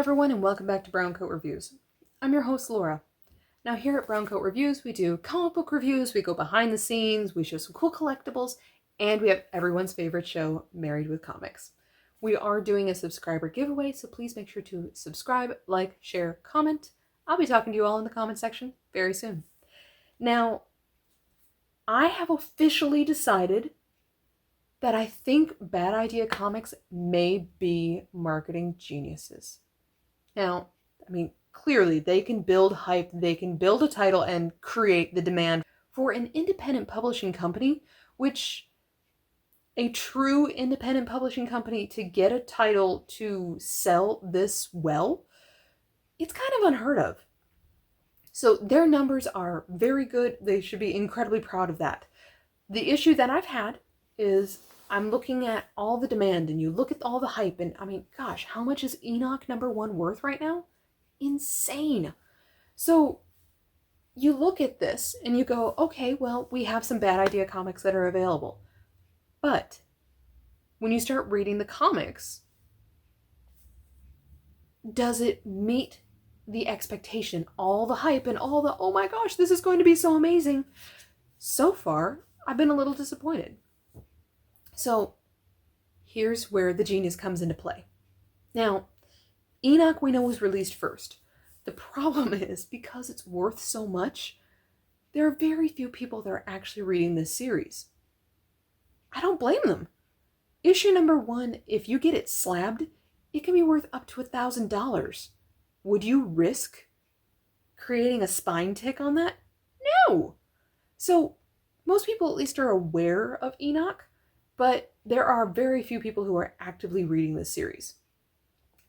everyone, and welcome back to Brown Coat Reviews. I'm your host, Laura. Now here at Brown Coat Reviews, we do comic book reviews, we go behind the scenes, we show some cool collectibles, and we have everyone's favorite show, Married with Comics. We are doing a subscriber giveaway, so please make sure to subscribe, like, share, comment. I'll be talking to you all in the comment section very soon. Now, I have officially decided that I think Bad Idea Comics may be marketing geniuses. Now, clearly they can build hype, they can build a title and create the demand for an independent publishing company, which a true independent publishing company to get a title to sell this well, it's kind of unheard of. So their numbers are very good. They should be incredibly proud of that. The issue that I've had is I'm looking at all the demand and you look at all the hype and gosh, how much is Enoch #1 worth right now? Insane. So you look at this and you go, okay, well, we have some Bad Idea comics that are available. But when you start reading the comics, does it meet the expectation, all the hype and all the, oh my gosh, this is going to be so amazing? So far, I've been a little disappointed. So here's where the genius comes into play. Now, Enoch we know was released first. The problem is, because it's worth so much, there are very few people that are actually reading this series. I don't blame them. Issue #1, if you get it slabbed, it can be worth up to $1,000. Would you risk creating a spine tick on that? No! So most people at least are aware of Enoch, but there are very few people who are actively reading this series.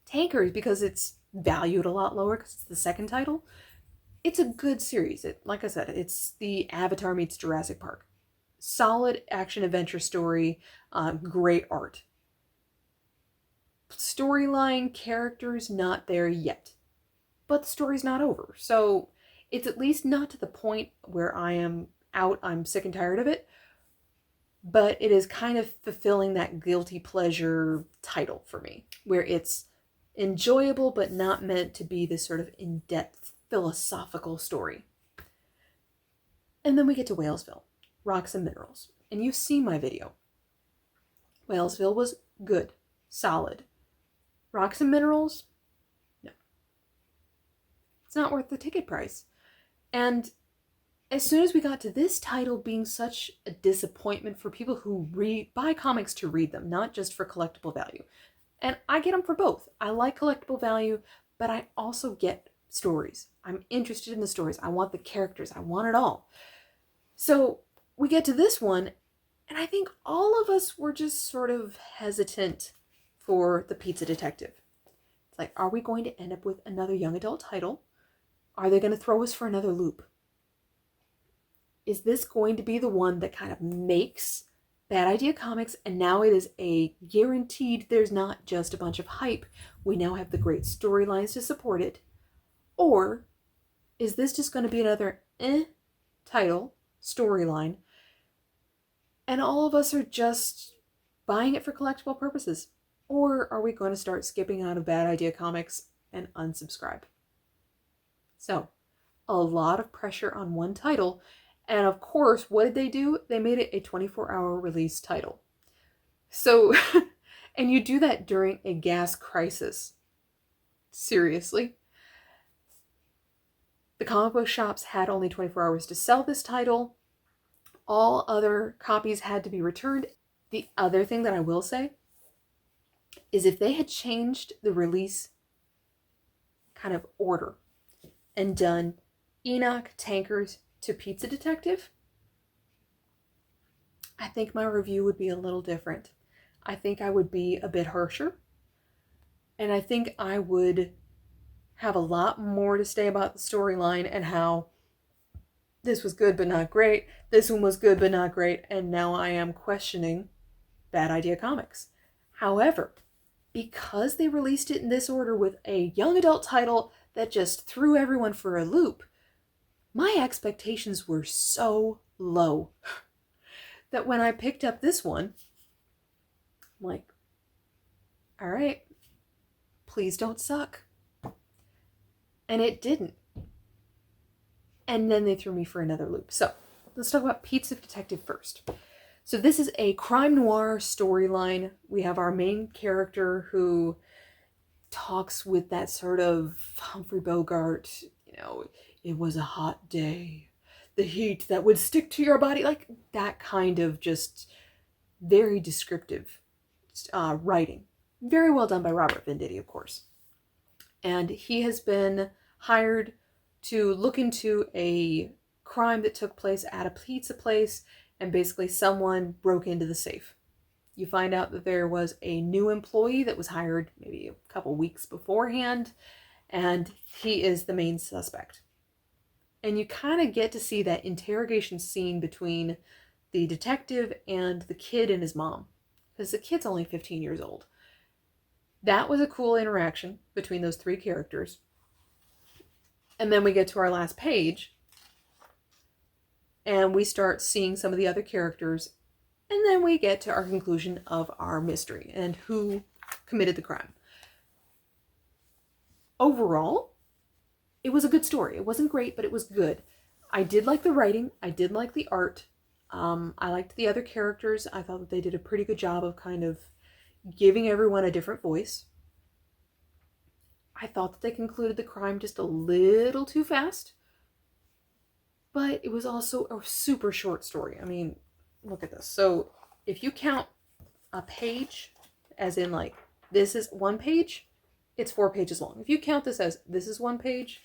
Tankers, because it's valued a lot lower because it's the second title, it's a good series. Like I said, it's the Avatar meets Jurassic Park. Solid action-adventure story, great art. Storyline, characters, not there yet. But the story's not over. So it's at least not to the point where I am out, I'm sick and tired of it. But it is kind of fulfilling that guilty pleasure title for me, where it's enjoyable but not meant to be this sort of in-depth philosophical story. And then we get to Whalesville, Rocks and Minerals. And you've seen my video. Whalesville was good, solid. Rocks and Minerals, no. It's not worth the ticket price. And as soon as we got to this title being such a disappointment for people who buy comics to read them, not just for collectible value. And I get them for both. I like collectible value, but I also get stories. I'm interested in the stories. I want the characters. I want it all. So we get to this one, and I think all of us were just sort of hesitant for the Pizza Detective. It's like, are we going to end up with another young adult title? Are they going to throw us for another loop? Is this going to be the one that kind of makes Bad Idea Comics, and now it is a guaranteed, there's not just a bunch of hype, we now have the great storylines to support it? Or is this just going to be another title, storyline, and all of us are just buying it for collectible purposes? Or are we going to start skipping out of Bad Idea Comics and unsubscribe? So, a lot of pressure on one title. And of course, what did they do? They made it a 24-hour release title. So, and you do that during a gas crisis. Seriously. The comic book shops had only 24 hours to sell this title. All other copies had to be returned. The other thing that I will say is if they had changed the release kind of order and done Enoch, Tankers to Pizza Detective, I think my review would be a little different. I think I would be a bit harsher, and I think I would have a lot more to say about the storyline and how this was good but not great, this one was good but not great, and now I am questioning Bad Idea Comics. However, because they released it in this order with a young adult title that just threw everyone for a loop, my expectations were so low that when I picked up this one, I'm like, all right, please don't suck. And it didn't. And then they threw me for another loop. So let's talk about Pizza Detective first. So this is a crime noir storyline. We have our main character who talks with that sort of Humphrey Bogart, it was a hot day, the heat that would stick to your body, like that kind of just very descriptive writing. Very well done by Robert Venditti, of course. And he has been hired to look into a crime that took place at a pizza place, and basically someone broke into the safe. You find out that there was a new employee that was hired maybe a couple weeks beforehand, and he is the main suspect. And you kind of get to see that interrogation scene between the detective and the kid and his mom, because the kid's only 15 years old. That was a cool interaction between those three characters. And then we get to our last page, and we start seeing some of the other characters, and then we get to our conclusion of our mystery and who committed the crime. Overall, it was a good story. It wasn't great, but it was good. I did like the writing. I did like the art. I liked the other characters. I thought that they did a pretty good job of kind of giving everyone a different voice. I thought that they concluded the crime just a little too fast, but it was also a super short story. I mean, look at this. So if you count a page as in like this is one page, it's 4 pages long. If you count this as this is 1 page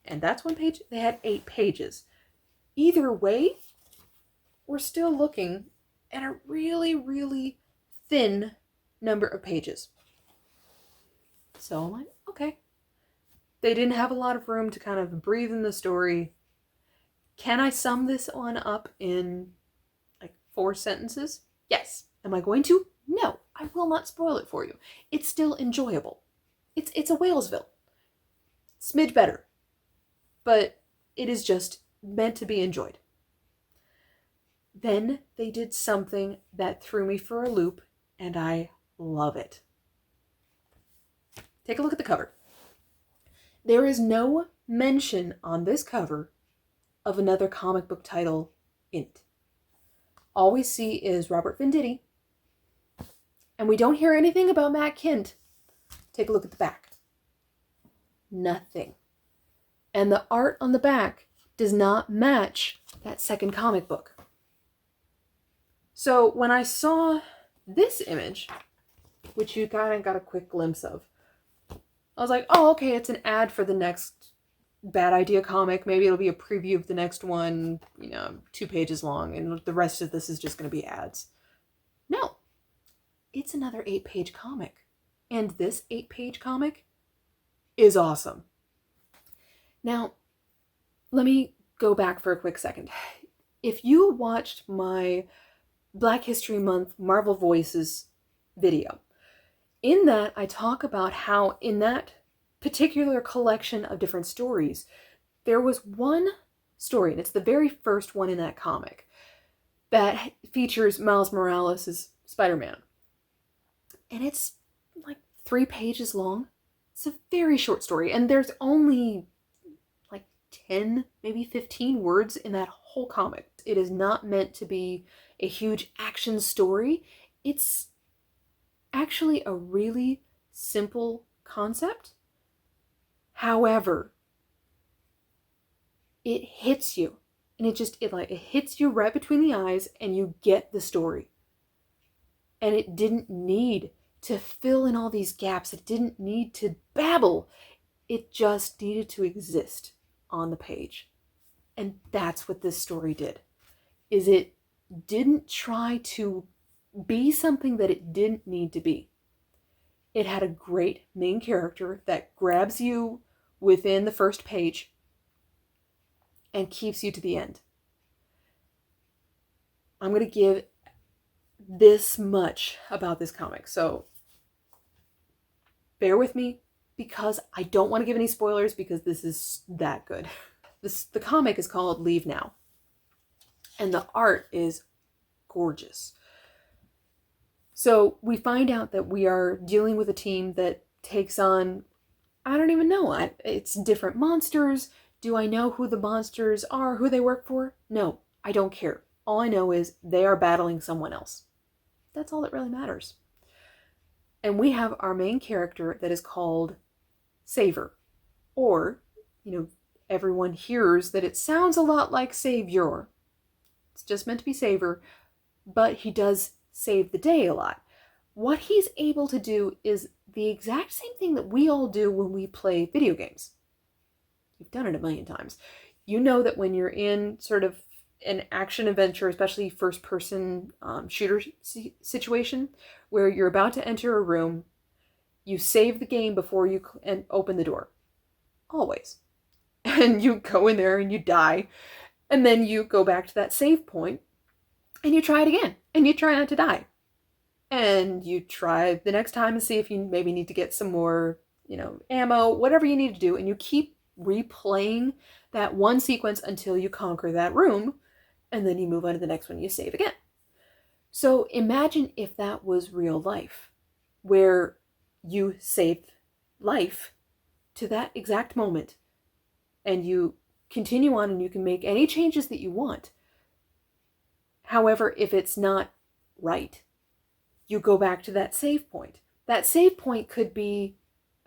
and that's 1 page, they had 8 pages. Either way, we're still looking at a really, really thin number of pages. So I'm like, okay. They didn't have a lot of room to kind of breathe in the story. Can I sum this one up in like 4 sentences? Yes. Am I going to? No. I will not spoil it for you. It's still enjoyable. It's a Whalesville. Smidge better. But it is just meant to be enjoyed. Then they did something that threw me for a loop, and I love it. Take a look at the cover. There is no mention on this cover of another comic book title in it. All we see is Robert Venditti, and we don't hear anything about Matt Kindt. Take a look at the back. Nothing. And the art on the back does not match that second comic book. So when I saw this image, which you kind of got a quick glimpse of, I was like, oh, okay, it's an ad for the next Bad Idea comic. Maybe it'll be a preview of the next one, 2 pages long, and the rest of this is just going to be ads. No. It's another 8-page comic. And this 8-page comic is awesome. Now, let me go back for a quick second. If you watched my Black History Month Marvel Voices video, in that I talk about how in that particular collection of different stories, there was one story, and it's the very first one in that comic, that features Miles Morales' Spider-Man. And it's like 3 pages long. It's a very short story, and there's only like 10, maybe 15 words in that whole comic. It is not meant to be a huge action story. It's actually a really simple concept. However, it hits you, and it hits you right between the eyes, and you get the story. And it didn't need to fill in all these gaps. It didn't need to babble. It just needed to exist on the page. And that's what this story did. Is it didn't try to be something that it didn't need to be. It had a great main character that grabs you within the first page and keeps you to the end. I'm going to give this much about this comic, so bear with me because I don't want to give any spoilers because this is that good. The comic is called Leave Now, and the art is gorgeous. So we find out that we are dealing with a team that takes on I don't even know. It's different monsters. Do I know who the monsters are, who they work for? No, I don't care. All I know is they are battling someone else. That's all that really matters. And we have our main character that is called Saver. Or, everyone hears that it sounds a lot like Savior. It's just meant to be Saver, but he does save the day a lot. What he's able to do is the exact same thing that we all do when we play video games. You've done it a million times. You know that when you're in sort of an action adventure, especially first-person shooter situation, where you're about to enter a room, you save the game before you open the door. Always. And you go in there and you die, and then you go back to that save point, and you try it again, and you try not to die. And you try the next time and see if you maybe need to get some more, ammo, whatever you need to do, and you keep replaying that one sequence until you conquer that room, and then you move on to the next one, you save again. So imagine if that was real life, where you save life to that exact moment, and you continue on and you can make any changes that you want. However, if it's not right, you go back to that save point. That save point could be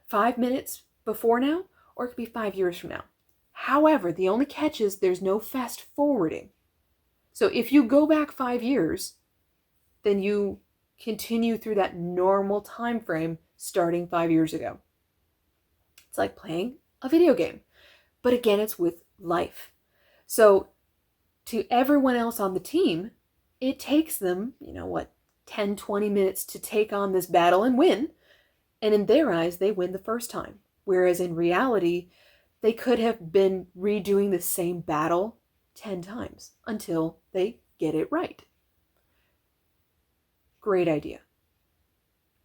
5 minutes before now, or it could be 5 years from now. However, the only catch is there's no fast forwarding. So if you go back 5 years, then you continue through that normal time frame starting 5 years ago. It's like playing a video game. But again, it's with life. So to everyone else on the team, it takes them, 10, 20 minutes to take on this battle and win. And in their eyes, they win the first time. Whereas in reality, they could have been redoing the same battle 10 times until they get it right. Great idea.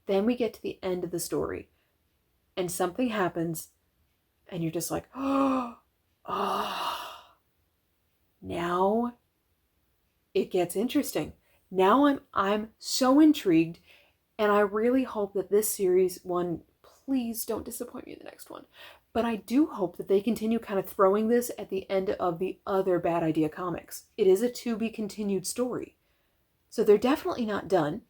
Then we get to the end of the story, and something happens, and you're just like, oh, now it gets interesting. Now I'm so intrigued, and I really hope that this series, please don't disappoint me in the next one. But I do hope that they continue kind of throwing this at the end of the other Bad Idea comics. It is a to-be-continued story. So they're definitely not done,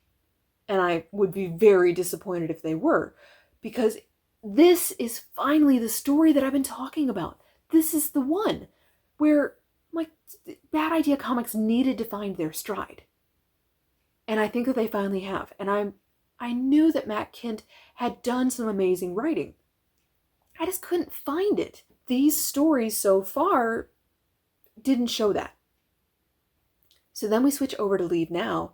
and I would be very disappointed if they were, because this is finally the story that I've been talking about. This is the one where Bad Idea comics needed to find their stride. And I think that they finally have. And I knew that Matt Kindt had done some amazing writing. I just couldn't find it. These stories so far didn't show that. So then we switch over to Leave Now,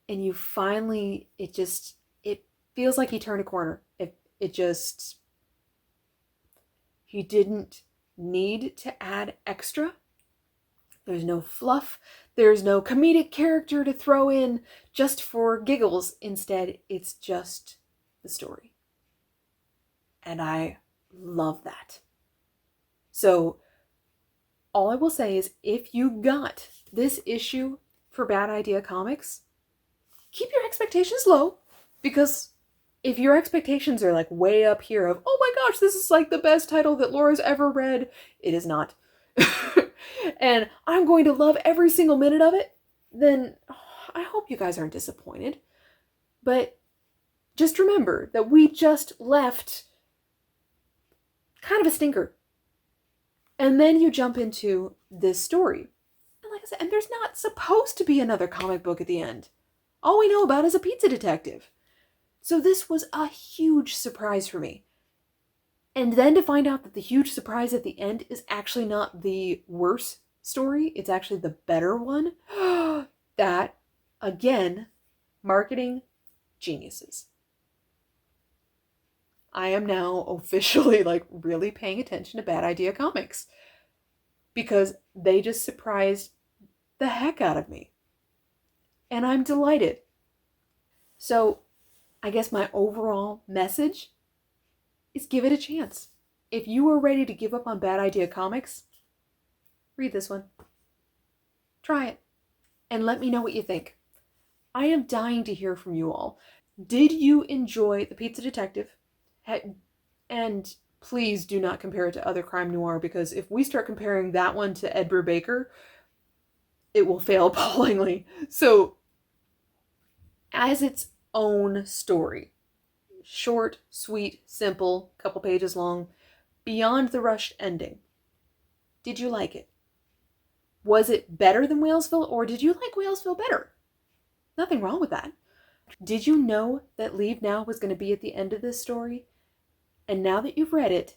and you finally, it feels like he turned a corner. He didn't need to add extra. There's no fluff. There's no comedic character to throw in just for giggles. Instead, it's just the story. And I love that. So all I will say is, if you got this issue for Bad Idea Comics, keep your expectations low, because if your expectations are like way up here of, oh my gosh, this is like the best title that Laura's ever read, it is not. And I'm going to love every single minute of it, then I hope you guys aren't disappointed. But just remember that we just left kind of a stinker. And then you jump into this story. And like I said, and there's not supposed to be another comic book at the end. All we know about is a pizza detective. So this was a huge surprise for me. And then to find out that the huge surprise at the end is actually not the worse story, it's actually the better one. That, again, marketing geniuses. I am now officially really paying attention to Bad Idea Comics, because they just surprised the heck out of me. And I'm delighted. So I guess my overall message is give it a chance. If you are ready to give up on Bad Idea Comics, read this one. Try it. And let me know what you think. I am dying to hear from you all. Did you enjoy The Pizza Detective? And please do not compare it to other crime noir, because if we start comparing that one to Edgar Baker, it will fail appallingly. So, as its own story, short, sweet, simple, couple pages long, beyond the rushed ending, did you like it? Was it better than Whalesville, or did you like Whalesville better? Nothing wrong with that. Did you know that Leave Now was going to be at the end of this story? And now that you've read it,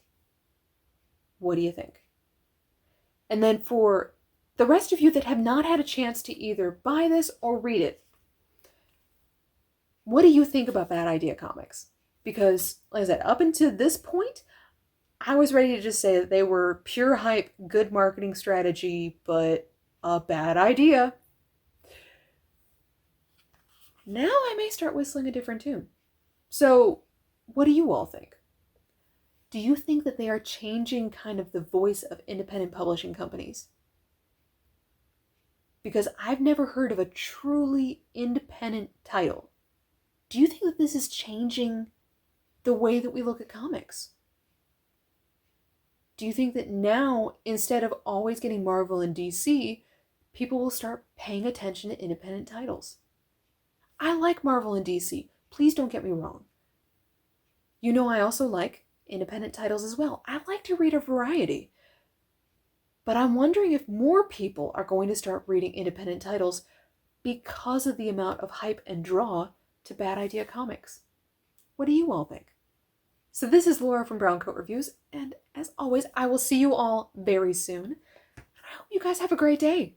what do you think? And then for the rest of you that have not had a chance to either buy this or read it, what do you think about Bad Idea Comics? Because, like I said, up until this point, I was ready to just say that they were pure hype, good marketing strategy, but a bad idea. Now I may start whistling a different tune. So, what do you all think? Do you think that they are changing kind of the voice of independent publishing companies? Because I've never heard of a truly independent title. Do you think that this is changing the way that we look at comics? Do you think that now, instead of always getting Marvel and DC, people will start paying attention to independent titles? I like Marvel and DC. Please don't get me wrong. You know, I also like independent titles as well. I like to read a variety. But I'm wondering if more people are going to start reading independent titles because of the amount of hype and draw to Bad Idea Comics. What do you all think? So this is Laura from Brown Coat Reviews, and as always, I will see you all very soon. And I hope you guys have a great day.